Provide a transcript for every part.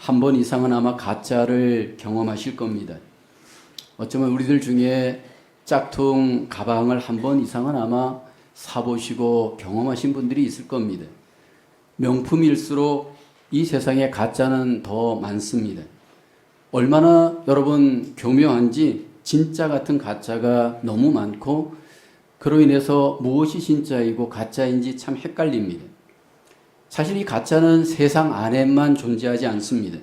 한 번 이상은 아마 가짜를 경험하실 겁니다. 어쩌면 우리들 중에 짝퉁 가방을 한 번 이상은 아마 사보시고 경험하신 분들이 있을 겁니다. 명품일수록 이 세상에 가짜는 더 많습니다. 얼마나 여러분 교묘한지 진짜 같은 가짜가 너무 많고 그로 인해서 무엇이 진짜이고 가짜인지 참 헷갈립니다. 사실 이 가짜는 세상 안에만 존재하지 않습니다.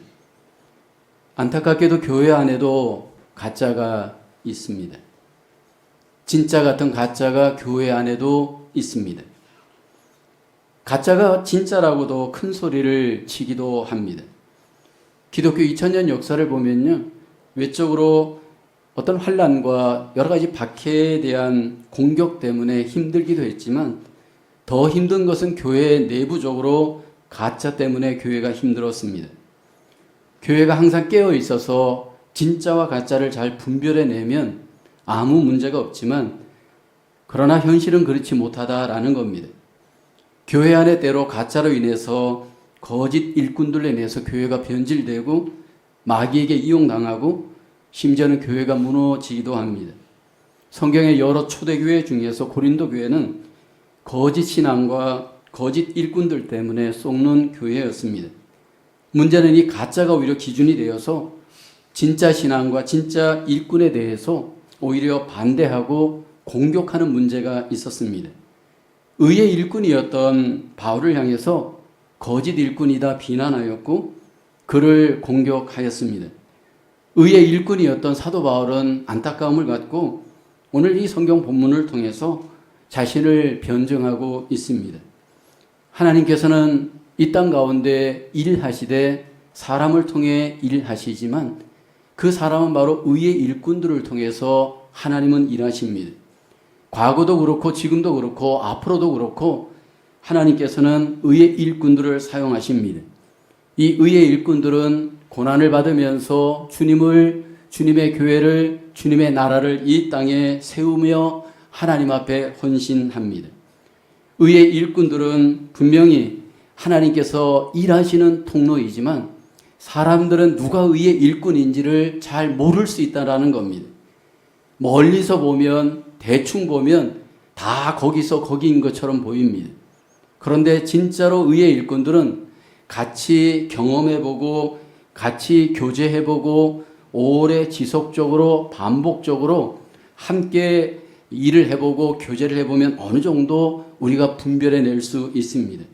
안타깝게도 교회 안에도 가짜가 있습니다. 진짜 같은 가짜가 교회 안에도 있습니다. 가짜가 진짜라고도 큰 소리를 치기도 합니다. 기독교 2000년 역사를 보면요, 외적으로 어떤 환난과 여러 가지 박해에 대한 공격 때문에 힘들기도 했지만 더 힘든 것은 교회 내부적으로 가짜 때문에 교회가 힘들었습니다. 교회가 항상 깨어 있어서 진짜와 가짜를 잘 분별해내면 아무 문제가 없지만 그러나 현실은 그렇지 못하다라는 겁니다. 교회 안에 때로 가짜로 인해서 거짓 일꾼들로 인해서 교회가 변질되고 마귀에게 이용당하고 심지어는 교회가 무너지기도 합니다. 성경의 여러 초대교회 중에서 고린도 교회는 거짓 신앙과 거짓 일꾼들 때문에 썩는 교회였습니다. 문제는 이 가짜가 오히려 기준이 되어서 진짜 신앙과 진짜 일꾼에 대해서 오히려 반대하고 공격하는 문제가 있었습니다. 의의 일꾼이었던 바울을 향해서 거짓 일꾼이다 비난하였고 그를 공격하였습니다. 의의 일꾼이었던 사도 바울은 안타까움을 갖고 오늘 이 성경 본문을 통해서 자신을 변증하고 있습니다. 하나님께서는 이 땅 가운데 일하시되 사람을 통해 일하시지만 그 사람은 바로 의의 일꾼들을 통해서 하나님은 일하십니다. 과거도 그렇고 지금도 그렇고 앞으로도 그렇고 하나님께서는 의의 일꾼들을 사용하십니다. 이 의의 일꾼들은 고난을 받으면서 주님의 교회를, 주님의 나라를 이 땅에 세우며 하나님 앞에 헌신합니다. 의의 일꾼들은 분명히 하나님께서 일하시는 통로이지만 사람들은 누가 의의 일꾼인지를 잘 모를 수 있다는 겁니다. 멀리서 보면 대충 보면 다 거기서 거기인 것처럼 보입니다. 그런데 진짜로 의의 일꾼들은 같이 경험해보고 같이 교제해보고 오래 지속적으로 반복적으로 함께 일을 해보고 교제를 해보면 어느 정도 우리가 분별해낼 수 있습니다.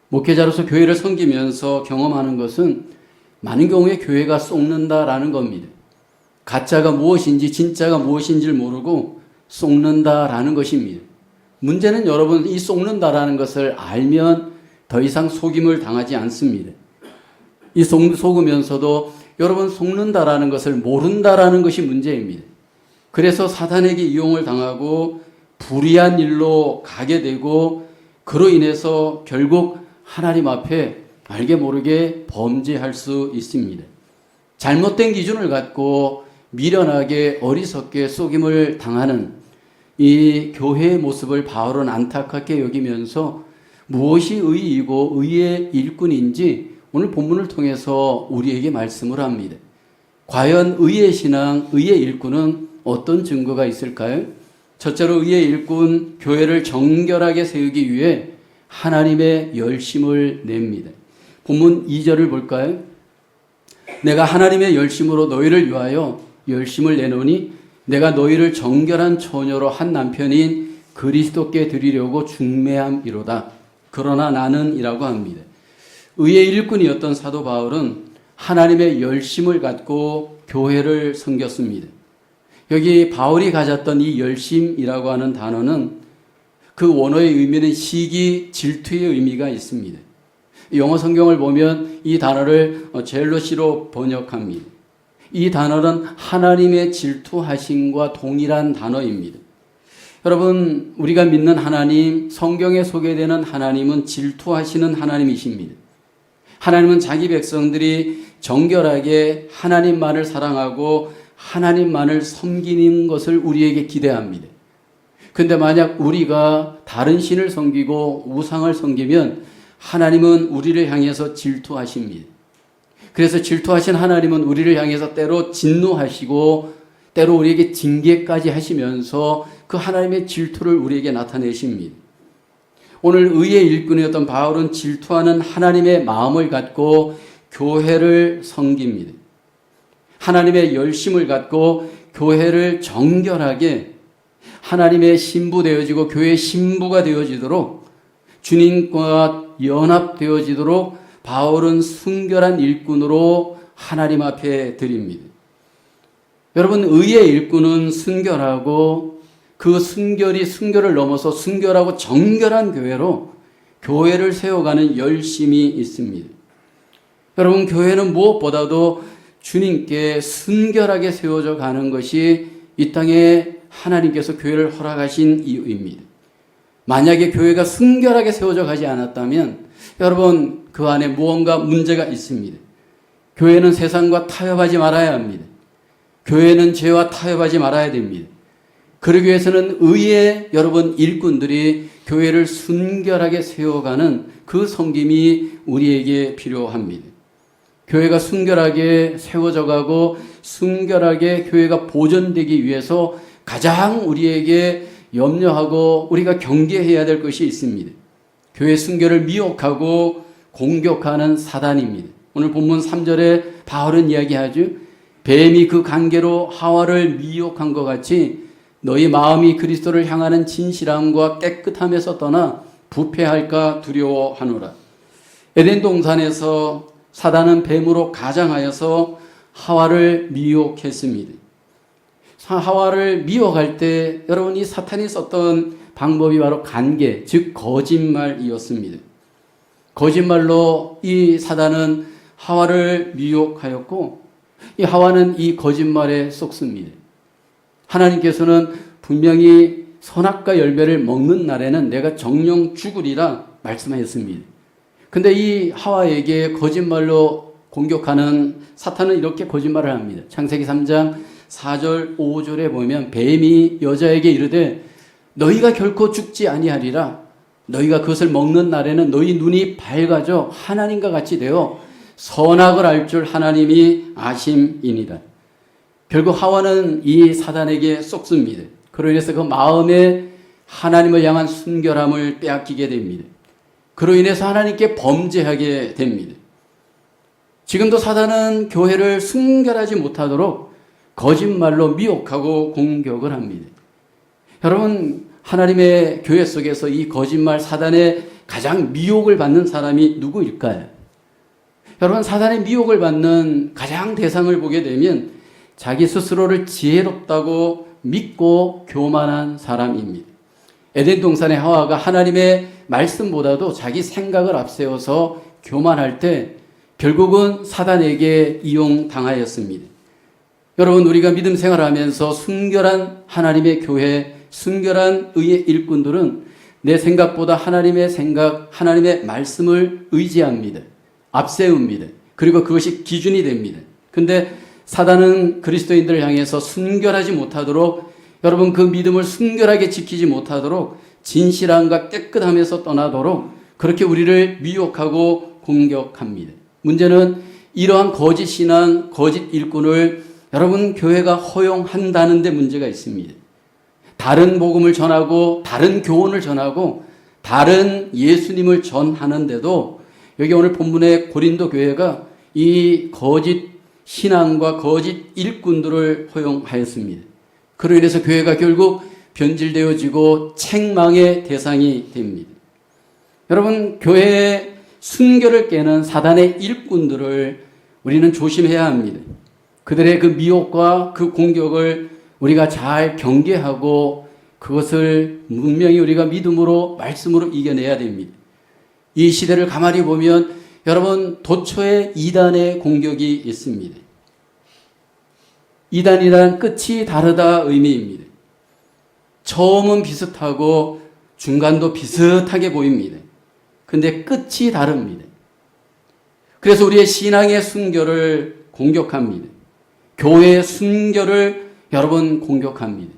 목회자로서 교회를 섬기면서 경험하는 것은 많은 경우에 교회가 썩는다라는 겁니다. 가짜가 무엇인지 진짜가 무엇인지를 모르고 썩는다라는 것입니다. 문제는 여러분 이 썩는다라는 것을 알면 더 이상 속임을 당하지 않습니다. 이 속으면서도 여러분 속는다라는 것을 모른다라는 것이 문제입니다. 그래서 사탄에게 이용을 당하고 불의한 일로 가게 되고 그로 인해서 결국 하나님 앞에 알게 모르게 범죄할 수 있습니다. 잘못된 기준을 갖고 미련하게 어리석게 속임을 당하는 이 교회의 모습을 바울은 안타깝게 여기면서 무엇이 의이고 의의 일꾼인지 오늘 본문을 통해서 우리에게 말씀을 합니다. 과연 의의 신앙, 의의 일꾼은 어떤 증거가 있을까요? 첫째로 의의 일꾼, 교회를 정결하게 세우기 위해 하나님의 열심을 냅니다. 본문 2절을 볼까요? 내가 하나님의 열심으로 너희를 위하여 열심을 내노니 내가 너희를 정결한 처녀로 한 남편인 그리스도께 드리려고 중매함이로다. 그러나 나는 이라고 합니다. 의의 일꾼이었던 사도 바울은 하나님의 열심을 갖고 교회를 섬겼습니다. 여기 바울이 가졌던 이 열심이라고 하는 단어는 그 원어의 의미는 시기, 질투의 의미가 있습니다. 영어 성경을 보면 이 단어를 젤러시로 번역합니다. 이 단어는 하나님의 질투하심과 동일한 단어입니다. 여러분, 우리가 믿는 하나님, 성경에 소개되는 하나님은 질투하시는 하나님이십니다. 하나님은 자기 백성들이 정결하게 하나님만을 사랑하고 하나님만을 섬기는 것을 우리에게 기대합니다. 근데 만약 우리가 다른 신을 섬기고 우상을 섬기면 하나님은 우리를 향해서 질투하십니다. 그래서 질투하신 하나님은 우리를 향해서 때로 진노하시고 때로 우리에게 징계까지 하시면서 그 하나님의 질투를 우리에게 나타내십니다. 오늘 의의 일꾼이었던 바울은 질투하는 하나님의 마음을 갖고 교회를 섬깁니다. 하나님의 열심을 갖고 교회를 정결하게 하나님의 신부 되어지고 교회의 신부가 되어지도록 주님과 연합되어지도록 바울은 순결한 일꾼으로 하나님 앞에 드립니다. 여러분, 의의 일꾼은 순결하고 그 순결을 넘어서 순결하고 정결한 교회로 교회를 세워가는 열심이 있습니다. 여러분, 교회는 무엇보다도 주님께 순결하게 세워져 가는 것이 이 땅에 하나님께서 교회를 허락하신 이유입니다. 만약에 교회가 순결하게 세워져 가지 않았다면 여러분, 그 안에 무언가 문제가 있습니다. 교회는 세상과 타협하지 말아야 합니다. 교회는 죄와 타협하지 말아야 됩니다. 그러기 위해서는 의의 여러분 일꾼들이 교회를 순결하게 세워가는 그 섬김이 우리에게 필요합니다. 교회가 순결하게 세워져 가고 순결하게 교회가 보존되기 위해서 가장 우리에게 염려하고 우리가 경계해야 될 것이 있습니다. 교회 순결을 미혹하고 공격하는 사단입니다. 오늘 본문 3절에 바울은 이야기하죠. 뱀이 그 관계로 하와를 미혹한 것 같이 너희 마음이 그리스도를 향하는 진실함과 깨끗함에서 떠나 부패할까 두려워하노라. 에덴 동산에서 사단은 뱀으로 가장하여서 하와를 미혹했습니다. 하와를 미혹할 때 여러분, 이 사탄이 썼던 방법이 바로 관계, 즉 거짓말이었습니다. 거짓말로 이 사단은 하와를 미혹하였고 이 하와는 이 거짓말에 속습니다. 하나님께서는 분명히 선악과 열매를 먹는 날에는 내가 정령 죽으리라 말씀하셨습니다. 근데 이 하와에게 거짓말로 공격하는 사탄은 이렇게 거짓말을 합니다. 창세기 3장 4절 5절에 보면 뱀이 여자에게 이르되 너희가 결코 죽지 아니하리라. 너희가 그것을 먹는 날에는 너희 눈이 밝아져 하나님과 같이 되어 선악을 알 줄 하나님이 아심이니라. 결국 하와는 이 사단에게 쏙습니다. 그로 인해서 그 마음에 하나님을 향한 순결함을 빼앗기게 됩니다. 그로 인해서 하나님께 범죄하게 됩니다. 지금도 사단은 교회를 순결하지 못하도록 거짓말로 미혹하고 공격을 합니다. 여러분, 하나님의 교회 속에서 이 거짓말 사단의 가장 미혹을 받는 사람이 누구일까요? 여러분, 사단의 미혹을 받는 가장 대상을 보게 되면 자기 스스로를 지혜롭다고 믿고 교만한 사람입니다. 에덴 동산의 하와가 하나님의 말씀보다도 자기 생각을 앞세워서 교만할 때 결국은 사단에게 이용당하였습니다. 여러분, 우리가 믿음 생활하면서 순결한 하나님의 교회, 순결한 의의 일꾼들은 내 생각보다 하나님의 생각, 하나님의 말씀을 의지합니다. 앞세웁니다. 그리고 그것이 기준이 됩니다. 근데 사단은 그리스도인들을 향해서 순결하지 못하도록, 여러분 그 믿음을 순결하게 지키지 못하도록, 진실함과 깨끗함에서 떠나도록 그렇게 우리를 미혹하고 공격합니다. 문제는 이러한 거짓 신앙, 거짓 일꾼을 여러분 교회가 허용한다는 데 문제가 있습니다. 다른 복음을 전하고 다른 교훈을 전하고 다른 예수님을 전하는데도 여기 오늘 본문의 고린도 교회가 이 거짓 신앙과 거짓 일꾼들을 허용하였습니다. 그로 인해서 교회가 결국 변질되어지고 책망의 대상이 됩니다. 여러분, 교회의 순결을 깨는 사단의 일꾼들을 우리는 조심해야 합니다. 그들의 그 미혹과 그 공격을 우리가 잘 경계하고 그것을 분명히 우리가 믿음으로 말씀으로 이겨내야 됩니다. 이 시대를 가만히 보면 여러분 도처에 이단의 공격이 있습니다. 이단이란 끝이 다르다 의미입니다. 처음은 비슷하고 중간도 비슷하게 보입니다. 근데 끝이 다릅니다. 그래서 우리의 신앙의 순결을 공격합니다. 교회의 순결을 여러분 공격합니다.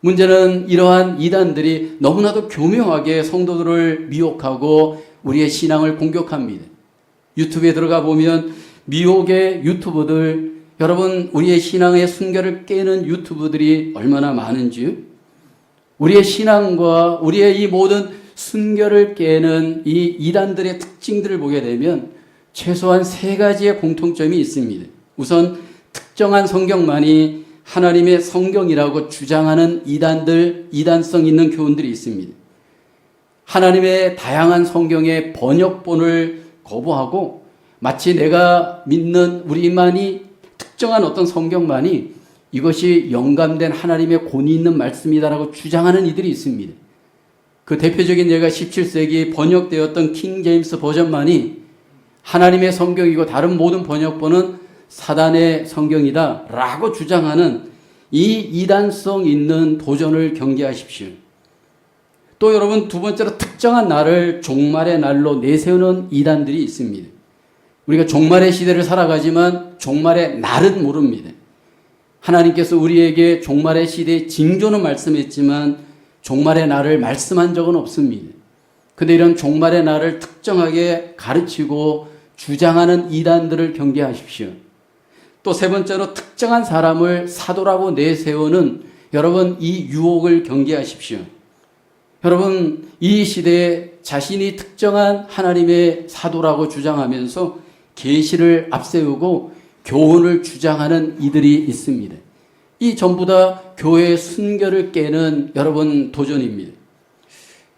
문제는 이러한 이단들이 너무나도 교묘하게 성도들을 미혹하고 우리의 신앙을 공격합니다. 유튜브에 들어가 보면 미혹의 유튜버들, 여러분 우리의 신앙의 순결을 깨는 유튜브들이 얼마나 많은지요? 우리의 신앙과 우리의 이 모든 순결을 깨는 이 이단들의 특징들을 보게 되면 최소한 세 가지의 공통점이 있습니다. 우선 특정한 성경만이 하나님의 성경이라고 주장하는 이단들, 이단성 있는 교훈들이 있습니다. 하나님의 다양한 성경의 번역본을 거부하고 마치 내가 믿는 우리만이 특정한 어떤 성경만이 이것이 영감된 하나님의 권위 있는 말씀이다라고 주장하는 이들이 있습니다. 그 대표적인 예가 17세기 번역되었던 킹 제임스 버전만이 하나님의 성경이고 다른 모든 번역본은 사단의 성경이다 라고 주장하는 이 이단성 있는 도전을 경계하십시오. 또 여러분, 두 번째로 특정한 날을 종말의 날로 내세우는 이단들이 있습니다. 우리가 종말의 시대를 살아가지만 종말의 날은 모릅니다. 하나님께서 우리에게 종말의 시대의 징조는 말씀했지만 종말의 날을 말씀한 적은 없습니다. 그런데 이런 종말의 날을 특정하게 가르치고 주장하는 이단들을 경계하십시오. 또 세 번째로 특정한 사람을 사도라고 내세우는 여러분 이 유혹을 경계하십시오. 여러분 이 시대에 자신이 특정한 하나님의 사도라고 주장하면서 계시를 앞세우고 교훈을 주장하는 이들이 있습니다. 이 전부 다 교회의 순결을 깨는 여러분 도전입니다.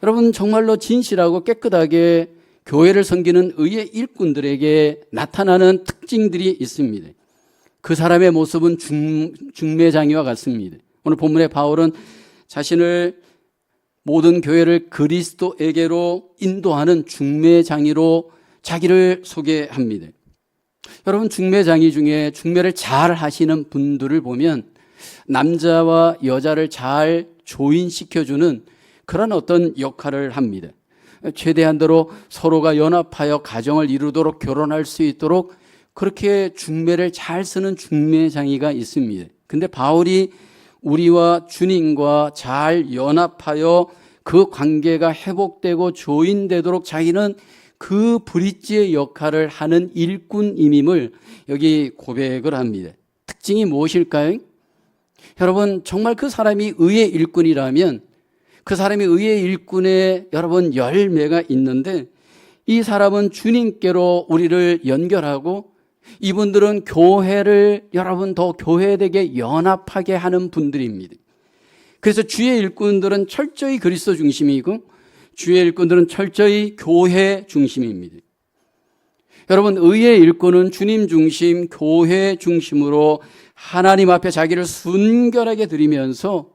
여러분 정말로 진실하고 깨끗하게 교회를 섬기는 의의 일꾼들에게 나타나는 특징들이 있습니다. 그 사람의 모습은 중매장이와 같습니다. 오늘 본문의 바울은 자신을 모든 교회를 그리스도에게로 인도하는 중매장이로 자기를 소개합니다. 여러분 중매장이 중에 중매를 잘 하시는 분들을 보면 남자와 여자를 잘 조인시켜주는 그런 어떤 역할을 합니다. 최대한도로 서로가 연합하여 가정을 이루도록 결혼할 수 있도록 그렇게 중매를 잘 쓰는 중매장이가 있습니다. 근데 바울이 우리와 주님과 잘 연합하여 그 관계가 회복되고 조인되도록 자기는 그 브릿지의 역할을 하는 일꾼임임을 여기 고백을 합니다. 특징이 무엇일까요? 여러분 정말 그 사람이 의의 일꾼이라면 그 사람이 의의 일꾼에 여러분 열매가 있는데 이 사람은 주님께로 우리를 연결하고 이분들은 교회를 여러분 더 교회되게 연합하게 하는 분들입니다. 그래서 주의 일꾼들은 철저히 그리스도 중심이고 주의 일꾼들은 철저히 교회 중심입니다. 여러분 의의 일꾼은 주님 중심, 교회 중심으로 하나님 앞에 자기를 순결하게 드리면서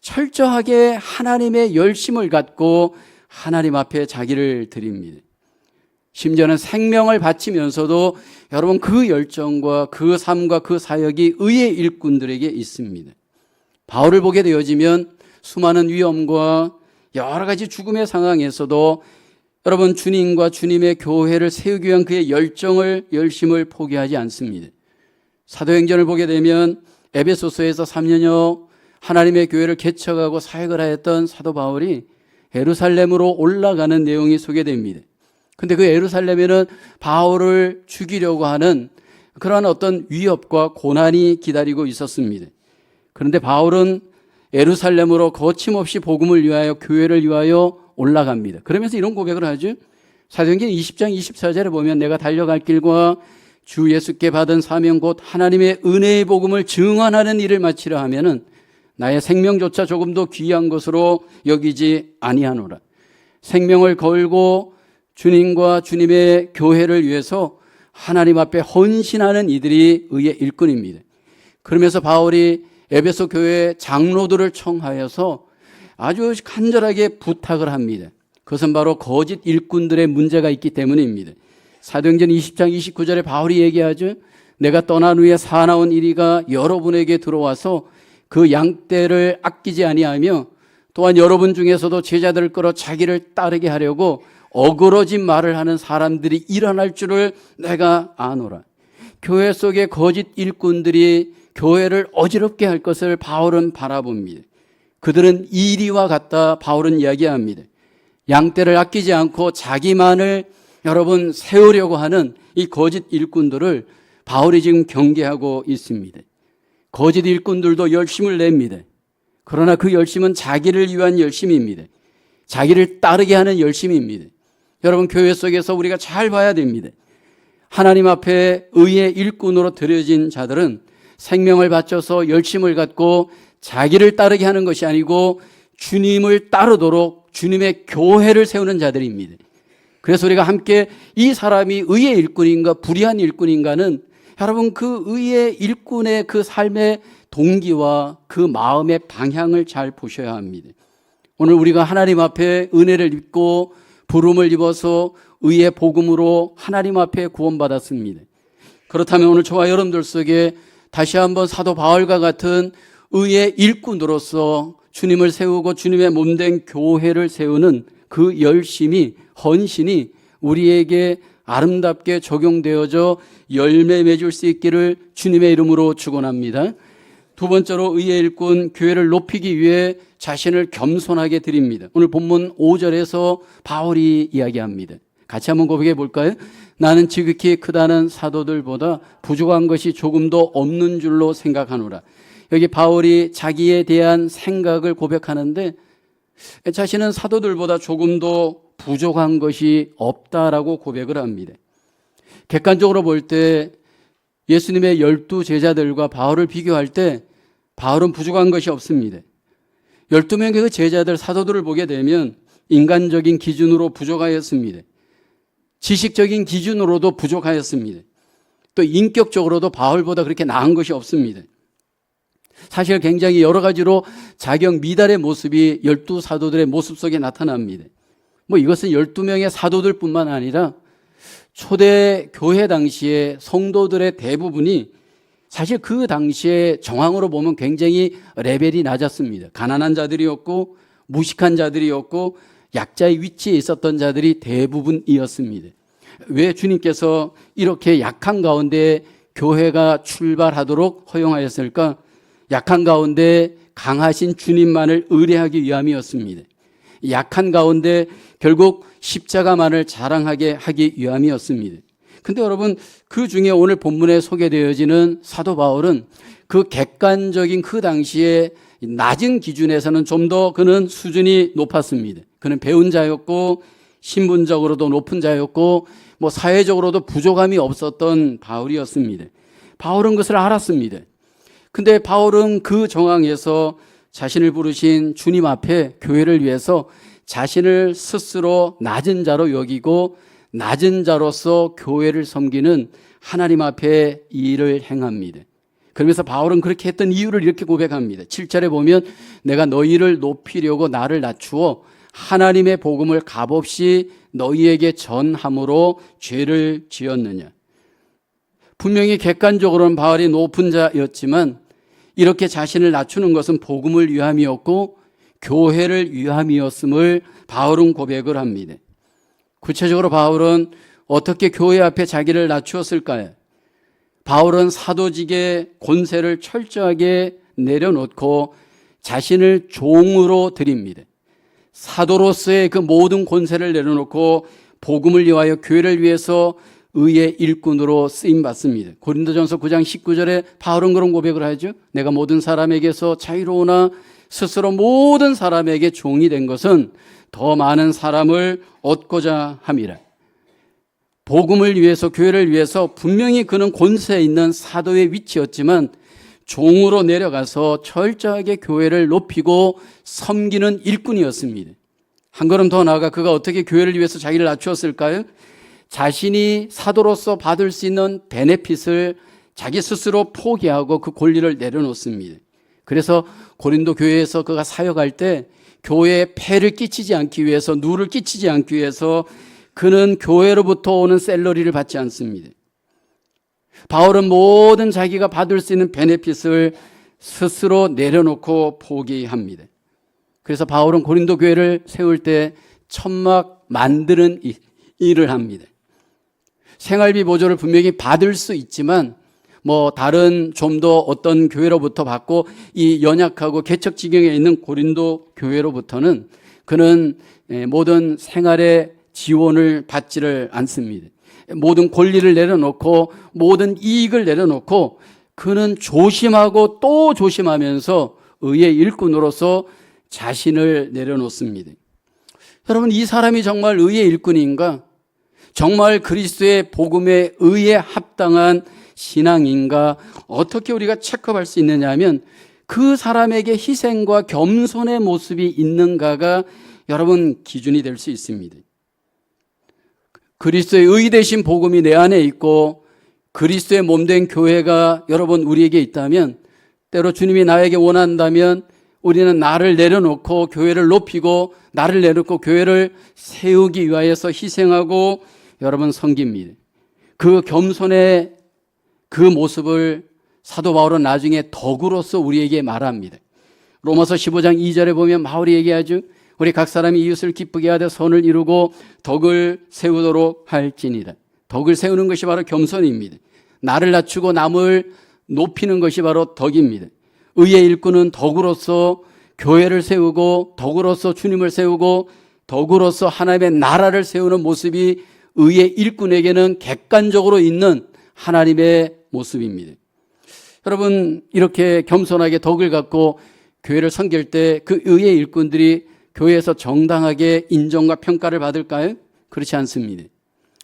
철저하게 하나님의 열심을 갖고 하나님 앞에 자기를 드립니다. 심지어는 생명을 바치면서도 여러분 그 열정과 그 삶과 그 사역이 의의 일꾼들에게 있습니다. 바울을 보게 되어지면 수많은 위험과 여러 가지 죽음의 상황에서도 여러분 주님과 주님의 교회를 세우기 위한 그의 열심을 포기하지 않습니다. 사도행전을 보게 되면 에베소서에서 3년여 하나님의 교회를 개척하고 사역을 하였던 사도 바울이 예루살렘으로 올라가는 내용이 소개됩니다. 근데 그 예루살렘에는 바울을 죽이려고 하는 그러한 어떤 위협과 고난이 기다리고 있었습니다. 그런데 바울은 예루살렘으로 거침없이 복음을 위하여 교회를 위하여 올라갑니다. 그러면서 이런 고백을 하죠. 사도행전 20장 24절에 보면 내가 달려갈 길과 주 예수께 받은 사명 곧 하나님의 은혜의 복음을 증언하는 일을 마치려 하면은 나의 생명조차 조금도 귀한 것으로 여기지 아니하노라. 생명을 걸고 주님과 주님의 교회를 위해서 하나님 앞에 헌신하는 이들이 의의 일꾼입니다. 그러면서 바울이 에베소 교회 장로들을 청하여서 아주 간절하게 부탁을 합니다. 그것은 바로 거짓 일꾼들의 문제가 있기 때문입니다. 사도행전 20장 29절에 바울이 얘기하죠. 내가 떠난 후에 사나운 이리가 여러분에게 들어와서 그 양떼를 아끼지 아니하며 또한 여러분 중에서도 제자들을 끌어 자기를 따르게 하려고 어그러진 말을 하는 사람들이 일어날 줄을 내가 아노라. 교회 속의 거짓 일꾼들이 교회를 어지럽게 할 것을 바울은 바라봅니다. 그들은 이리와 같다 바울은 이야기합니다. 양떼를 아끼지 않고 자기만을 여러분, 세우려고 하는 이 거짓 일꾼들을 바울이 지금 경계하고 있습니다. 거짓 일꾼들도 열심을 냅니다. 그러나 그 열심은 자기를 위한 열심입니다. 자기를 따르게 하는 열심입니다. 여러분, 교회 속에서 우리가 잘 봐야 됩니다. 하나님 앞에 의의 일꾼으로 드려진 자들은 생명을 바쳐서 열심을 갖고 자기를 따르게 하는 것이 아니고 주님을 따르도록 주님의 교회를 세우는 자들입니다. 그래서 우리가 함께 이 사람이 의의 일꾼인가 불의한 일꾼인가는 여러분, 그 의의 일꾼의 그 삶의 동기와 그 마음의 방향을 잘 보셔야 합니다. 오늘 우리가 하나님 앞에 은혜를 입고 부름을 입어서 의의 복음으로 하나님 앞에 구원받았습니다. 그렇다면 오늘 저와 여러분들 속에 다시 한번 사도 바울과 같은 의의 일꾼으로서 주님을 세우고 주님의 몸된 교회를 세우는 그 열심이, 헌신이 우리에게 아름답게 적용되어져 열매 맺을 수 있기를 주님의 이름으로 축원합니다. 두 번째로 의의 일꾼, 교회를 높이기 위해 자신을 겸손하게 드립니다. 오늘 본문 5절에서 바울이 이야기합니다. 같이 한번 고백해 볼까요? 나는 지극히 크다는 사도들보다 부족한 것이 조금도 없는 줄로 생각하노라. 여기 바울이 자기에 대한 생각을 고백하는데 자신은 사도들보다 조금도 부족한 것이 없다라고 고백을 합니다. 객관적으로 볼 때 예수님의 12 제자들과 바울을 비교할 때 바울은 부족한 것이 없습니다. 12명의 그 제자들, 사도들을 보게 되면 인간적인 기준으로 부족하였습니다. 지식적인 기준으로도 부족하였습니다. 또 인격적으로도 바울보다 그렇게 나은 것이 없습니다. 사실 굉장히 여러 가지로 자격 미달의 모습이 12 사도들의 모습 속에 나타납니다. 이것은 12명의 사도들뿐만 아니라 초대 교회 당시에 성도들의 대부분이 사실 그 당시에 정황으로 보면 굉장히 레벨이 낮았습니다. 가난한 자들이었고 무식한 자들이었고 약자의 위치에 있었던 자들이 대부분이었습니다. 왜 주님께서 이렇게 약한 가운데 교회가 출발하도록 허용하였을까? 약한 가운데 강하신 주님만을 의뢰하기 위함이었습니다. 약한 가운데 결국 십자가만을 자랑하게 하기 위함이었습니다. 근데 여러분, 그 중에 오늘 본문에 소개되어지는 사도 바울은 그 객관적인 그 당시에 낮은 기준에서는 좀 더 그는 수준이 높았습니다. 그는 배운 자였고 신분적으로도 높은 자였고 사회적으로도 부족함이 없었던 바울이었습니다. 바울은 그것을 알았습니다. 근데 바울은 그 정황에서 자신을 부르신 주님 앞에 교회를 위해서 자신을 스스로 낮은 자로 여기고 낮은 자로서 교회를 섬기는 하나님 앞에 일을 행합니다. 그러면서 바울은 그렇게 했던 이유를 이렇게 고백합니다. 7절에 보면 내가 너희를 높이려고 나를 낮추어 하나님의 복음을 값없이 너희에게 전함으로 죄를 지었느냐. 분명히 객관적으로는 바울이 높은 자였지만 이렇게 자신을 낮추는 것은 복음을 위함이었고 교회를 위함이었음을 바울은 고백을 합니다. 구체적으로 바울은 어떻게 교회 앞에 자기를 낮추었을까요? 바울은 사도직의 권세를 철저하게 내려놓고 자신을 종으로 드립니다. 사도로서의 그 모든 권세를 내려놓고 복음을 위하여 교회를 위해서 의의 일꾼으로 쓰임받습니다. 고린도전서 9장 19절에 바울은 그런 고백을 하죠. 내가 모든 사람에게서 자유로우나 스스로 모든 사람에게 종이 된 것은 더 많은 사람을 얻고자 함이라. 복음을 위해서, 교회를 위해서 분명히 그는 권세 있는 사도의 위치였지만 종으로 내려가서 철저하게 교회를 높이고 섬기는 일꾼이었습니다. 한 걸음 더 나아가 그가 어떻게 교회를 위해서 자기를 낮추었을까요? 자신이 사도로서 받을 수 있는 베네핏을 자기 스스로 포기하고 그 권리를 내려놓습니다. 그래서 고린도 교회에서 그가 사역할 때 교회에 폐를 끼치지 않기 위해서, 누를 끼치지 않기 위해서 그는 교회로부터 오는 샐러리를 받지 않습니다. 바울은 모든 자기가 받을 수 있는 베네핏을 스스로 내려놓고 포기합니다. 그래서 바울은 고린도 교회를 세울 때 천막 만드는 일을 합니다. 생활비 보조를 분명히 받을 수 있지만 다른 좀 더 어떤 교회로부터 받고 이 연약하고 개척 지경에 있는 고린도 교회로부터는 그는 모든 생활의 지원을 받지를 않습니다. 모든 권리를 내려놓고 모든 이익을 내려놓고 그는 조심하고 또 조심하면서 의의 일꾼으로서 자신을 내려놓습니다. 여러분, 이 사람이 정말 의의 일꾼인가? 정말 그리스도의 복음에 의에 합당한 신앙인가? 어떻게 우리가 체크할 수 있느냐 하면 그 사람에게 희생과 겸손의 모습이 있는가가 여러분 기준이 될 수 있습니다. 그리스도의 의 되신 복음이 내 안에 있고 그리스도의 몸된 교회가 여러분 우리에게 있다면, 때로 주님이 나에게 원한다면 우리는 나를 내려놓고 교회를 높이고 나를 내려놓고 교회를 세우기 위하여서 희생하고 여러분 섬깁니다. 그 겸손의 그 모습을 사도 바울은 나중에 덕으로서 우리에게 말합니다. 로마서 15장 2절에 보면 바울이 얘기하죠. 우리 각 사람이 이웃을 기쁘게 하되 선을 이루고 덕을 세우도록 할지니라. 덕을 세우는 것이 바로 겸손입니다. 나를 낮추고 남을 높이는 것이 바로 덕입니다. 의의 일꾼은 덕으로서 교회를 세우고 덕으로서 주님을 세우고 덕으로서 하나님의 나라를 세우는 모습이 의의 일꾼에게는 객관적으로 있는 하나님의 모습입니다. 여러분, 이렇게 겸손하게 덕을 갖고 교회를 섬길 때 그 의의 일꾼들이 교회에서 정당하게 인정과 평가를 받을까요? 그렇지 않습니다.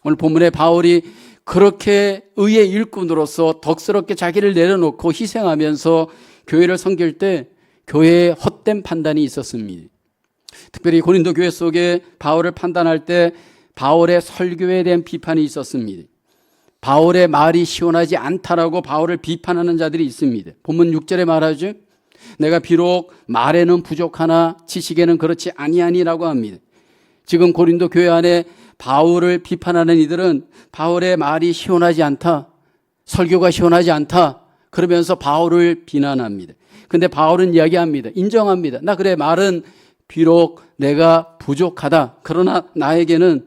오늘 본문에 바울이 그렇게 의의 일꾼으로서 덕스럽게 자기를 내려놓고 희생하면서 교회를 섬길 때 교회에 헛된 판단이 있었습니다. 특별히 고린도 교회 속에 바울을 판단할 때 바울의 설교에 대한 비판이 있었습니다. 바울의 말이 시원하지 않다라고 바울을 비판하는 자들이 있습니다. 본문 6절에 말하죠. 내가 비록 말에는 부족하나 지식에는 그렇지 아니하니라고 합니다. 지금 고린도 교회 안에 바울을 비판하는 이들은 바울의 말이 시원하지 않다, 설교가 시원하지 않다 그러면서 바울을 비난합니다. 근데 바울은 이야기합니다. 인정합니다. 나 그래, 말은 비록 내가 부족하다, 그러나 나에게는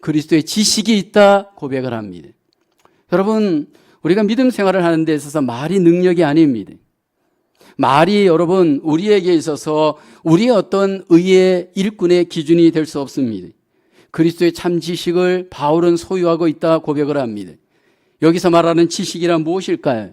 그리스도의 지식이 있다 고백을 합니다. 여러분, 우리가 믿음 생활을 하는 데 있어서 말이 능력이 아닙니다. 말이 여러분 우리에게 있어서 우리의 어떤 의의 일꾼의 기준이 될 수 없습니다. 그리스도의 참 지식을 바울은 소유하고 있다 고백을 합니다. 여기서 말하는 지식이란 무엇일까요?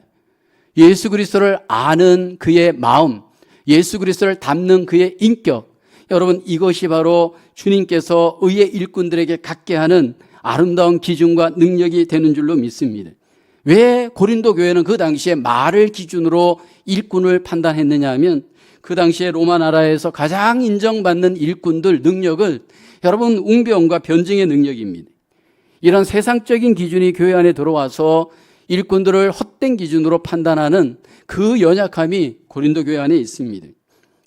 예수 그리스도를 아는 그의 마음, 예수 그리스도를 닮는 그의 인격. 여러분, 이것이 바로 주님께서 의의 일꾼들에게 갖게 하는 아름다운 기준과 능력이 되는 줄로 믿습니다. 왜 고린도 교회는 그 당시에 말을 기준으로 일꾼을 판단했느냐 하면 그 당시에 로마 나라에서 가장 인정받는 일꾼들 능력을 여러분 웅변과 변증의 능력입니다. 이런 세상적인 기준이 교회 안에 들어와서 일꾼들을 헛된 기준으로 판단하는 그 연약함이 고린도 교회 안에 있습니다.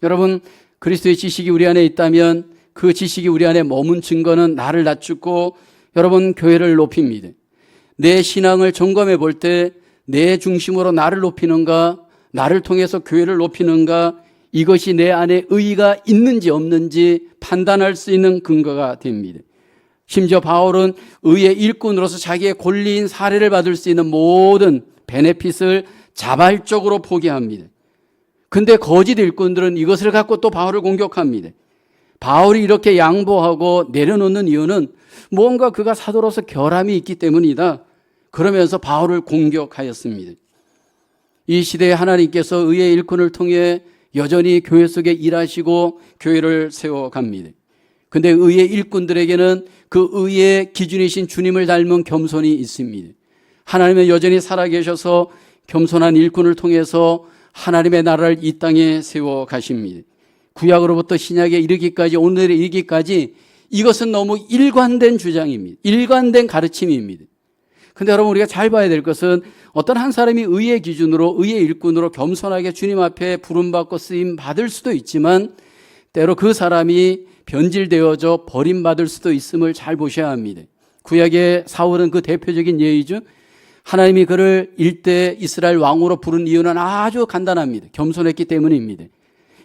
여러분, 그리스도의 지식이 우리 안에 있다면 그 지식이 우리 안에 머문 증거는 나를 낮추고 여러분 교회를 높입니다. 내 신앙을 점검해 볼 때 내 중심으로 나를 높이는가, 나를 통해서 교회를 높이는가, 이것이 내 안에 의의가 있는지 없는지 판단할 수 있는 근거가 됩니다. 심지어 바울은 의의 일꾼으로서 자기의 권리인 사례를 받을 수 있는 모든 베네핏을 자발적으로 포기합니다. 근데 거짓 일꾼들은 이것을 갖고 또 바울을 공격합니다. 바울이 이렇게 양보하고 내려놓는 이유는 뭔가 그가 사도로서 결함이 있기 때문이다. 그러면서 바울을 공격하였습니다. 이 시대에 하나님께서 의의 일꾼을 통해 여전히 교회 속에 일하시고 교회를 세워갑니다. 근데 의의 일꾼들에게는 그 의의 기준이신 주님을 닮은 겸손이 있습니다. 하나님은 여전히 살아계셔서 겸손한 일꾼을 통해서 하나님의 나라를 이 땅에 세워 가십니다. 구약으로부터 신약에 이르기까지, 오늘에 이르기까지 이것은 너무 일관된 주장입니다. 일관된 가르침입니다. 근데 여러분, 우리가 잘 봐야 될 것은 어떤 한 사람이 의의 기준으로, 의의 일꾼으로 겸손하게 주님 앞에 부름받고 쓰임 받을 수도 있지만 때로 그 사람이 변질되어져 버림받을 수도 있음을 잘 보셔야 합니다. 구약의 사울은 그 대표적인 예이죠. 하나님이 그를 일대 이스라엘 왕으로 부른 이유는 아주 간단합니다. 겸손했기 때문입니다.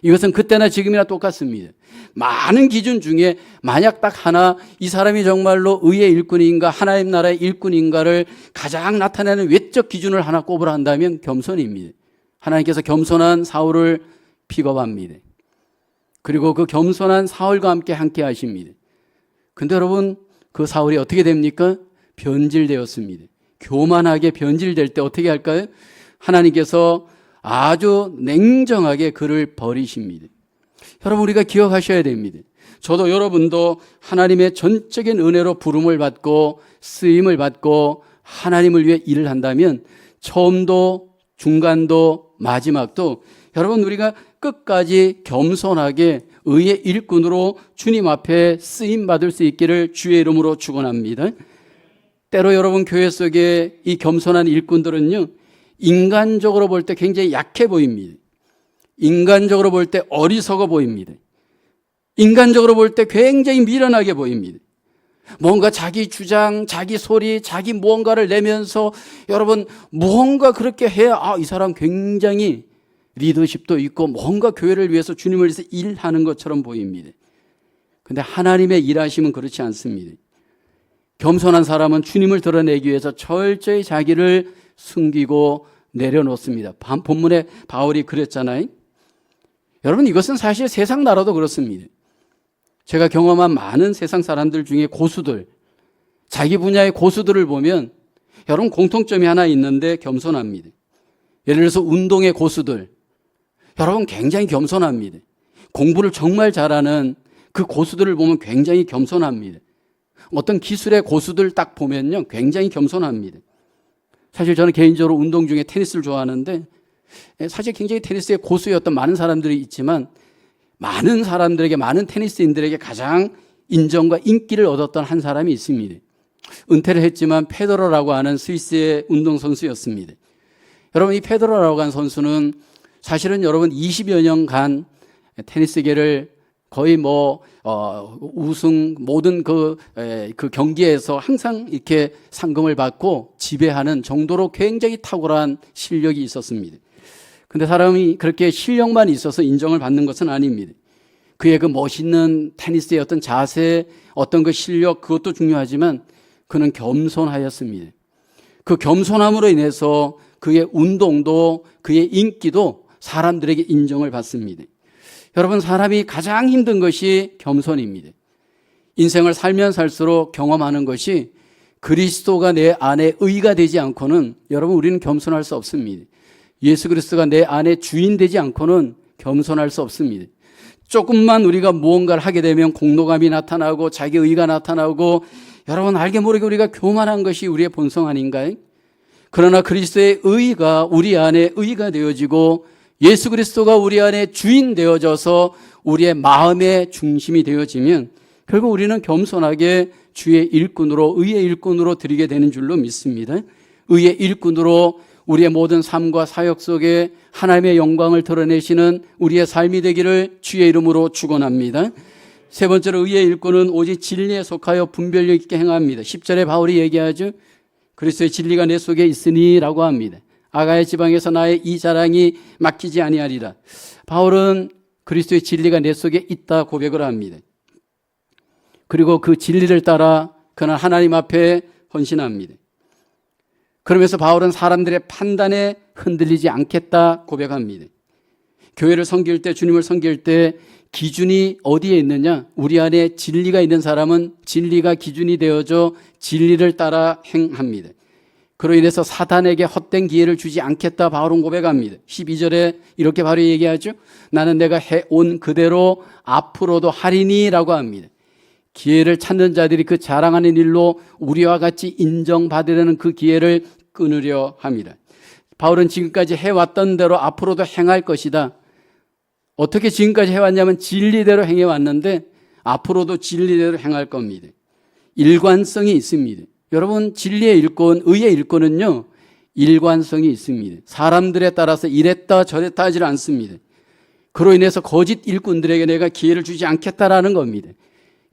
이것은 그때나 지금이나 똑같습니다. 많은 기준 중에 만약 딱 하나, 이 사람이 정말로 의의 일꾼인가 하나님 나라의 일꾼인가를 가장 나타내는 외적 기준을 하나 꼽으라 한다면 겸손입니다. 하나님께서 겸손한 사울을 픽업합니다. 그리고 그 겸손한 사울과 함께 하십니다. 근데 여러분, 그 사울이 어떻게 됩니까? 변질되었습니다. 교만하게 변질될 때 어떻게 할까요? 하나님께서 아주 냉정하게 그를 버리십니다. 여러분, 우리가 기억하셔야 됩니다. 저도 여러분도 하나님의 전적인 은혜로 부름을 받고 쓰임을 받고 하나님을 위해 일을 한다면 처음도 중간도 마지막도 여러분, 우리가 끝까지 겸손하게 의의 일꾼으로 주님 앞에 쓰임 받을 수 있기를 주의 이름으로 축원합니다. 때로 여러분, 교회 속에 이 겸손한 일꾼들은요, 인간적으로 볼 때 굉장히 약해 보입니다. 인간적으로 볼 때 어리석어 보입니다. 인간적으로 볼 때 굉장히 미련하게 보입니다. 뭔가 자기 주장, 자기 소리, 자기 무언가를 내면서 여러분, 무언가 그렇게 해야 이 사람 굉장히 리더십도 있고 뭔가 교회를 위해서 주님을 위해서 일하는 것처럼 보입니다. 그런데 하나님의 일하심은 그렇지 않습니다. 겸손한 사람은 주님을 드러내기 위해서 철저히 자기를 숨기고 내려놓습니다. 본문에 바울이 그랬잖아요. 여러분, 이것은 사실 세상 나라도 그렇습니다. 제가 경험한 많은 세상 사람들 중에 고수들, 자기 분야의 고수들을 보면 여러분, 공통점이 하나 있는데 겸손합니다. 예를 들어서 운동의 고수들, 여러분 굉장히 겸손합니다. 공부를 정말 잘하는 그 고수들을 보면 굉장히 겸손합니다. 어떤 기술의 고수들 딱 보면요, 굉장히 겸손합니다. 사실 저는 개인적으로 운동 중에 테니스를 좋아하는데 사실 굉장히 테니스의 고수였던 많은 사람들이 있지만 많은 사람들에게, 많은 테니스인들에게 가장 인정과 인기를 얻었던 한 사람이 있습니다. 은퇴를 했지만 페더러라고 하는 스위스의 운동선수였습니다. 여러분, 이 페더러라고 하는 선수는 사실은 여러분 20여 년간 테니스계를 거의 우승 모든 그 경기에서 항상 이렇게 상금을 받고 지배하는 정도로 굉장히 탁월한 실력이 있었습니다. 근데 사람이 그렇게 실력만 있어서 인정을 받는 것은 아닙니다. 그의 그 멋있는 테니스의 어떤 자세, 어떤 그 실력, 그것도 중요하지만 그는 겸손하였습니다. 그 겸손함으로 인해서 그의 운동도, 그의 인기도 사람들에게 인정을 받습니다. 여러분, 사람이 가장 힘든 것이 겸손입니다. 인생을 살면 살수록 경험하는 것이 그리스도가 내 안에 의가 되지 않고는 여러분, 우리는 겸손할 수 없습니다. 예수 그리스도가 내 안에 주인 되지 않고는 겸손할 수 없습니다. 조금만 우리가 무언가를 하게 되면 공로감이 나타나고 자기 의가 나타나고 여러분, 알게 모르게 우리가 교만한 것이 우리의 본성 아닌가요? 그러나 그리스도의 의가 우리 안에 의가 되어지고 예수 그리스도가 우리 안에 주인 되어져서 우리의 마음의 중심이 되어지면 결국 우리는 겸손하게 주의 일꾼으로, 의의 일꾼으로 드리게 되는 줄로 믿습니다. 의의 일꾼으로 우리의 모든 삶과 사역 속에 하나님의 영광을 드러내시는 우리의 삶이 되기를 주의 이름으로 축원합니다. 세 번째로, 의의 일꾼은 오직 진리에 속하여 분별력 있게 행합니다. 10절에 바울이 얘기하죠. 그리스도의 진리가 내 속에 있으니 라고 합니다. 아가야 지방에서 나의 이 자랑이 막히지 아니하리라. 바울은 그리스도의 진리가 내 속에 있다 고백을 합니다. 그리고 그 진리를 따라 그는 하나님 앞에 헌신합니다. 그러면서 바울은 사람들의 판단에 흔들리지 않겠다 고백합니다. 교회를 섬길 때, 주님을 섬길 때 기준이 어디에 있느냐? 우리 안에 진리가 있는 사람은 진리가 기준이 되어져 진리를 따라 행합니다. 그로 인해서 사단에게 헛된 기회를 주지 않겠다 바울은 고백합니다. 12절에 이렇게 바로 얘기하죠. 나는 내가 해온 그대로 앞으로도 하리니 라고 합니다. 기회를 찾는 자들이 그 자랑하는 일로 우리와 같이 인정받으려는 그 기회를 끊으려 합니다. 바울은 지금까지 해왔던 대로 앞으로도 행할 것이다. 어떻게 지금까지 해왔냐면 진리대로 행해왔는데 앞으로도 진리대로 행할 겁니다. 일관성이 있습니다. 여러분, 진리의 일꾼, 의의 일꾼은요, 일관성이 있습니다. 사람들에 따라서 이랬다 저랬다 하지 않습니다. 그로 인해서 거짓 일꾼들에게 내가 기회를 주지 않겠다라는 겁니다.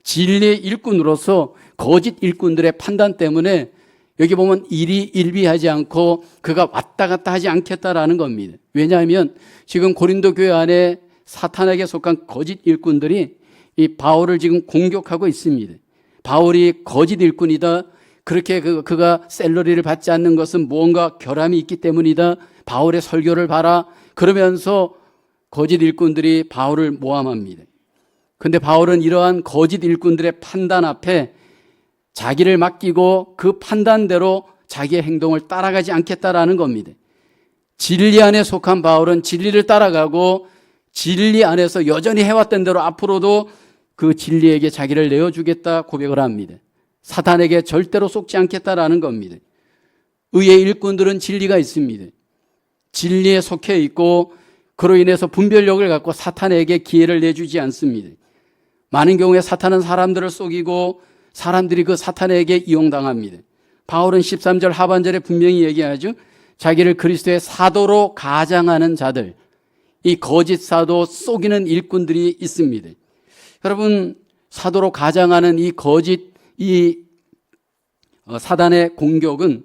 진리의 일꾼으로서 거짓 일꾼들의 판단 때문에 여기 보면 일비하지 않고 그가 왔다 갔다 하지 않겠다라는 겁니다. 왜냐하면 지금 고린도 교회 안에 사탄에게 속한 거짓 일꾼들이 이 바울을 지금 공격하고 있습니다. 바울이 거짓 일꾼이다. 그렇게 그가 샐러리를 받지 않는 것은 무언가 결함이 있기 때문이다. 바울의 설교를 봐라. 그러면서 거짓 일꾼들이 바울을 모함합니다. 그런데 바울은 이러한 거짓 일꾼들의 판단 앞에 자기를 맡기고 그 판단대로 자기의 행동을 따라가지 않겠다라는 겁니다. 진리 안에 속한 바울은 진리를 따라가고 진리 안에서 여전히 해왔던 대로 앞으로도 그 진리에게 자기를 내어주겠다 고백을 합니다. 사탄에게 절대로 속지 않겠다라는 겁니다. 의의 일꾼들은 진리가 있습니다. 진리에 속해 있고 그로 인해서 분별력을 갖고 사탄에게 기회를 내주지 않습니다. 많은 경우에 사탄은 사람들을 속이고 사람들이 그 사탄에게 이용당합니다. 바울은 13절 하반절에 분명히 얘기하죠. 자기를 그리스도의 사도로 가장하는 자들, 이 거짓 사도 속이는 일꾼들이 있습니다. 여러분, 사도로 가장하는 이 거짓, 사단의 공격은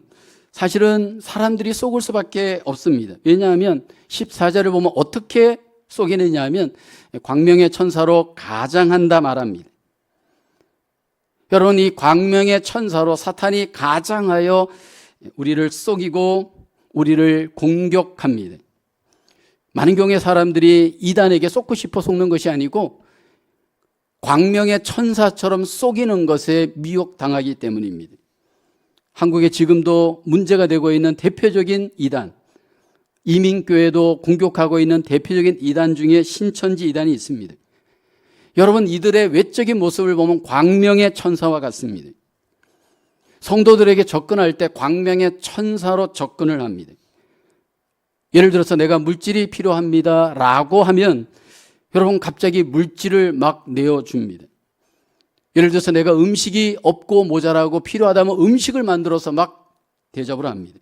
사실은 사람들이 속을 수밖에 없습니다. 왜냐하면 14절을 보면 어떻게 속이느냐 하면 광명의 천사로 가장한다 말합니다. 여러분, 이 광명의 천사로 사탄이 가장하여 우리를 속이고 우리를 공격합니다. 많은 경우에 사람들이 이단에게 속고 싶어 속는 것이 아니고 광명의 천사처럼 속이는 것에 미혹당하기 때문입니다. 한국에 지금도 문제가 되고 있는 대표적인 이단, 이민교회도 공격하고 있는 대표적인 이단 중에 신천지 이단이 있습니다. 여러분, 이들의 외적인 모습을 보면 광명의 천사와 같습니다. 성도들에게 접근할 때 광명의 천사로 접근을 합니다. 예를 들어서 내가 물질이 필요합니다 라고 하면 여러분 갑자기 물질을 막 내어줍니다. 예를 들어서 내가 음식이 없고 모자라고 필요하다면 음식을 만들어서 막 대접을 합니다.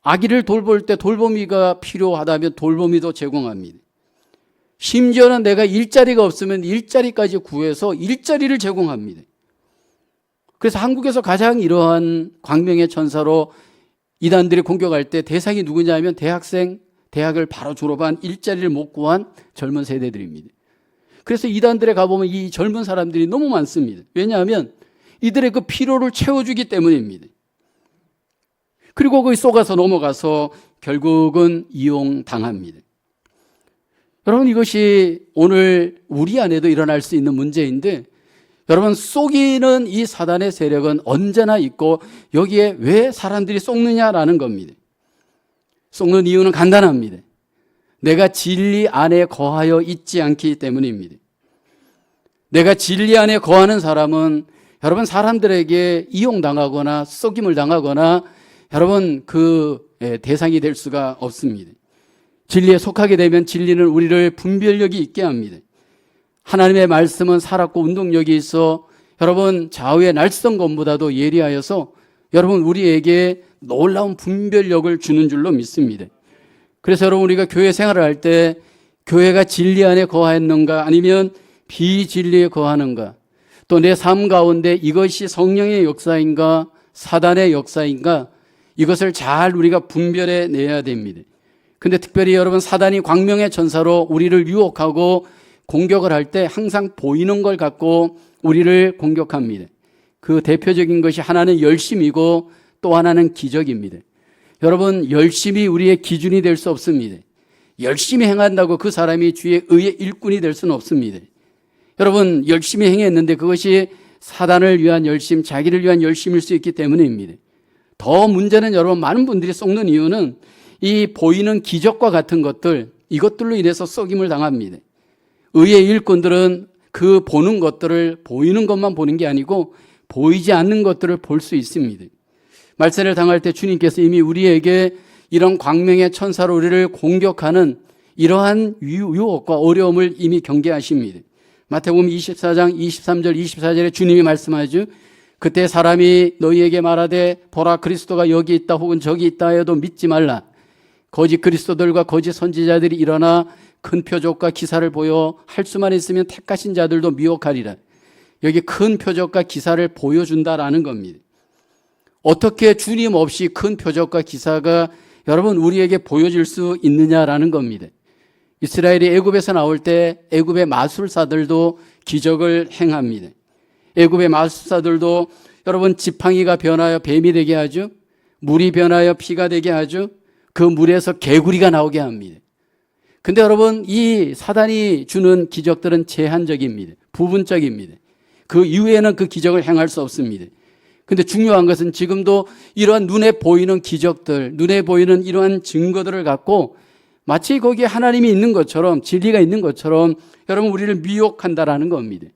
아기를 돌볼 때 돌보미가 필요하다면 돌보미도 제공합니다. 심지어는 내가 일자리가 없으면 일자리까지 구해서 일자리를 제공합니다. 그래서 한국에서 가장 이러한 광명의 천사로 이단들이 공격할 때 대상이 누구냐 하면 대학생, 대학을 바로 졸업한 일자리를 못 구한 젊은 세대들입니다. 그래서 이단들에 가보면 이 젊은 사람들이 너무 많습니다. 왜냐하면 이들의 그 피로를 채워주기 때문입니다. 그리고 거기 속아서 넘어가서 결국은 이용당합니다. 여러분, 이것이 오늘 우리 안에도 일어날 수 있는 문제인데 여러분, 속이는 이 사단의 세력은 언제나 있고 여기에 왜 사람들이 속느냐라는 겁니다. 속는 이유는 간단합니다. 내가 진리 안에 거하여 있지 않기 때문입니다. 내가 진리 안에 거하는 사람은 여러분 사람들에게 이용당하거나 속임을 당하거나 여러분 그 대상이 될 수가 없습니다. 진리에 속하게 되면 진리는 우리를 분별력이 있게 합니다. 하나님의 말씀은 살았고 운동력이 있어 여러분 좌우의 날성검보다도 예리하여서 여러분 우리에게 놀라운 분별력을 주는 줄로 믿습니다. 그래서 여러분 우리가 교회 생활을 할 때 교회가 진리 안에 거하였는가 아니면 비진리에 거하는가 또 내 삶 가운데 이것이 성령의 역사인가 사단의 역사인가 이것을 잘 우리가 분별해 내야 됩니다. 근데 특별히 여러분 사단이 광명의 천사로 우리를 유혹하고 공격을 할 때 항상 보이는 걸 갖고 우리를 공격합니다. 그 대표적인 것이 하나는 열심이고 또 하나는 기적입니다. 여러분 열심이 우리의 기준이 될 수 없습니다. 열심히 행한다고 그 사람이 주의 의의 일꾼이 될 수는 없습니다. 여러분 열심히 행했는데 그것이 사단을 위한 열심, 자기를 위한 열심일 수 있기 때문입니다. 더 문제는 여러분 많은 분들이 속는 이유는 이 보이는 기적과 같은 것들 이것들로 인해서 속임을 당합니다. 의의 일꾼들은 그 보는 것들을 보이는 것만 보는 게 아니고 보이지 않는 것들을 볼 수 있습니다. 말세를 당할 때 주님께서 이미 우리에게 이런 광명의 천사로 우리를 공격하는 이러한 유혹과 어려움을 이미 경계하십니다. 마태복음 24장 23절 24절에 주님이 말씀하죠. 그때 사람이 너희에게 말하되 보라 그리스도가 여기 있다 혹은 저기 있다 해도 믿지 말라. 거짓 그리스도들과 거짓 선지자들이 일어나 큰 표적과 기사를 보여 할 수만 있으면 택하신 자들도 미혹하리라. 여기 큰 표적과 기사를 보여준다라는 겁니다. 어떻게 주님 없이 큰 표적과 기사가 여러분 우리에게 보여질 수 있느냐라는 겁니다. 이스라엘이 애굽에서 나올 때 애굽의 마술사들도 기적을 행합니다. 애굽의 마술사들도 여러분 지팡이가 변하여 뱀이 되게 하죠. 물이 변하여 피가 되게 하죠. 그 물에서 개구리가 나오게 합니다. 근데 여러분 이 사단이 주는 기적들은 제한적입니다. 부분적입니다. 그 이후에는 그 기적을 행할 수 없습니다. 근데 중요한 것은 지금도 이러한 눈에 보이는 기적들, 눈에 보이는 이러한 증거들을 갖고 마치 거기에 하나님이 있는 것처럼, 진리가 있는 것처럼 여러분 우리를 미혹한다라는 겁니다.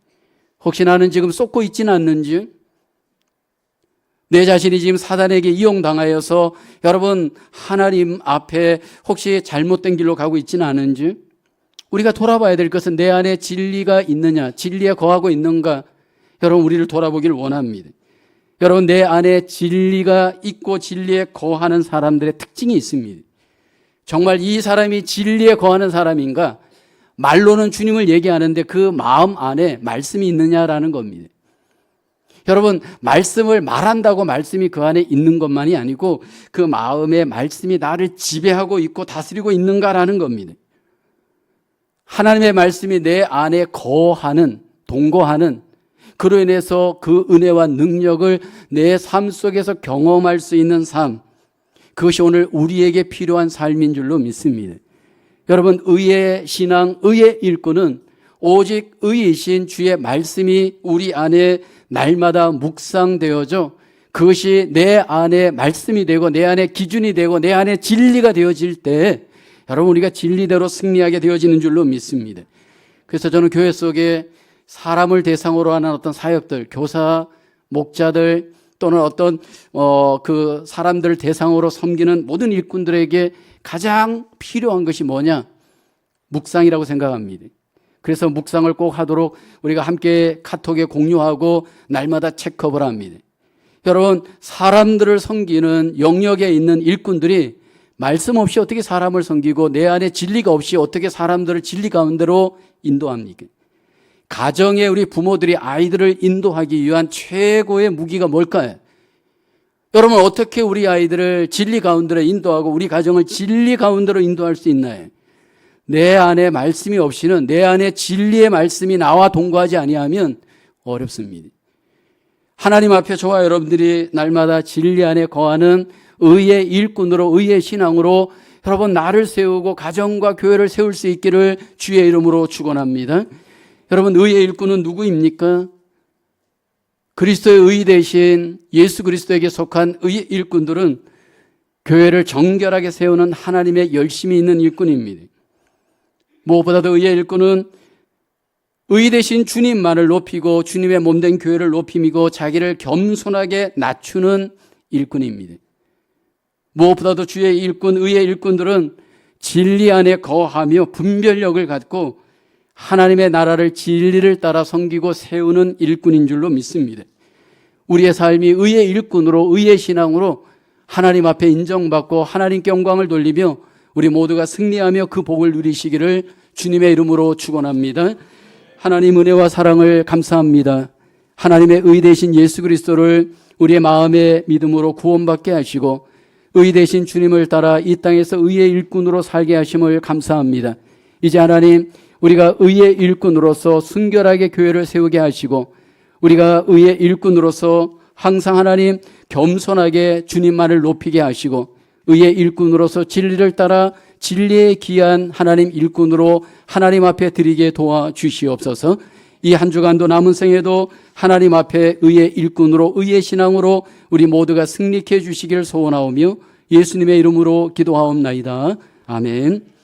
혹시 나는 지금 쏟고 있지는 않는지, 내 자신이 지금 사단에게 이용당하여서 여러분 하나님 앞에 혹시 잘못된 길로 가고 있지는 않은지, 우리가 돌아봐야 될 것은 내 안에 진리가 있느냐, 진리에 거하고 있는가, 여러분 우리를 돌아보기를 원합니다. 여러분 내 안에 진리가 있고 진리에 거하는 사람들의 특징이 있습니다. 정말 이 사람이 진리에 거하는 사람인가? 말로는 주님을 얘기하는데 그 마음 안에 말씀이 있느냐라는 겁니다. 여러분 말씀을 말한다고 말씀이 그 안에 있는 것만이 아니고 그 마음의 말씀이 나를 지배하고 있고 다스리고 있는가라는 겁니다. 하나님의 말씀이 내 안에 거하는, 동거하는, 그로 인해서 그 은혜와 능력을 내 삶 속에서 경험할 수 있는 삶, 그것이 오늘 우리에게 필요한 삶인 줄로 믿습니다. 여러분 의의 신앙, 의의 일꾼은 오직 의이신 주의 말씀이 우리 안에 날마다 묵상되어져 그것이 내 안에 말씀이 되고 내 안에 기준이 되고 내 안에 진리가 되어질 때 여러분 우리가 진리대로 승리하게 되어지는 줄로 믿습니다. 그래서 저는 교회 속에 사람을 대상으로 하는 어떤 사역들, 교사, 목자들 또는 어떤 그 사람들을 대상으로 섬기는 모든 일꾼들에게 가장 필요한 것이 뭐냐? 묵상이라고 생각합니다. 그래서 묵상을 꼭 하도록 우리가 함께 카톡에 공유하고 날마다 체크업을 합니다. 여러분 사람들을 섬기는 영역에 있는 일꾼들이 말씀 없이 어떻게 사람을 섬기고 내 안에 진리가 없이 어떻게 사람들을 진리 가운데로 인도합니까? 가정에 우리 부모들이 아이들을 인도하기 위한 최고의 무기가 뭘까요? 여러분 어떻게 우리 아이들을 진리 가운데로 인도하고 우리 가정을 진리 가운데로 인도할 수 있나요? 내 안에 말씀이 없이는, 내 안에 진리의 말씀이 나와 동거하지 아니하면 어렵습니다. 하나님 앞에 저와 여러분들이 날마다 진리 안에 거하는 의의 일꾼으로, 의의 신앙으로 여러분 나를 세우고 가정과 교회를 세울 수 있기를 주의 이름으로 축원합니다. 여러분 의의 일꾼은 누구입니까? 그리스도의 의 대신 예수 그리스도에게 속한 의의 일꾼들은 교회를 정결하게 세우는 하나님의 열심이 있는 일꾼입니다. 무엇보다도 의의 일꾼은 의 대신 주님만을 높이고 주님의 몸된 교회를 높이고 자기를 겸손하게 낮추는 일꾼입니다. 무엇보다도 주의 일꾼, 의의 일꾼들은 진리 안에 거하며 분별력을 갖고 하나님의 나라를 진리를 따라 섬기고 세우는 일꾼인 줄로 믿습니다. 우리의 삶이 의의 일꾼으로, 의의 신앙으로 하나님 앞에 인정받고 하나님께 영광을 돌리며 우리 모두가 승리하며 그 복을 누리시기를 주님의 이름으로 축원합니다. 하나님 은혜와 사랑을 감사합니다. 하나님의 의 대신 예수 그리스도를 우리의 마음의 믿음으로 구원받게 하시고 의 대신 주님을 따라 이 땅에서 의의 일꾼으로 살게 하심을 감사합니다. 이제 하나님 우리가 의의 일꾼으로서 순결하게 교회를 세우게 하시고 우리가 의의 일꾼으로서 항상 하나님 겸손하게 주님만을 높이게 하시고 의의 일꾼으로서 진리를 따라 진리에 귀한 하나님 일꾼으로 하나님 앞에 드리게 도와주시옵소서. 이 한 주간도 남은 생에도 하나님 앞에 의의 일꾼으로 의의 신앙으로 우리 모두가 승리케 해주시기를 소원하오며 예수님의 이름으로 기도하옵나이다. 아멘.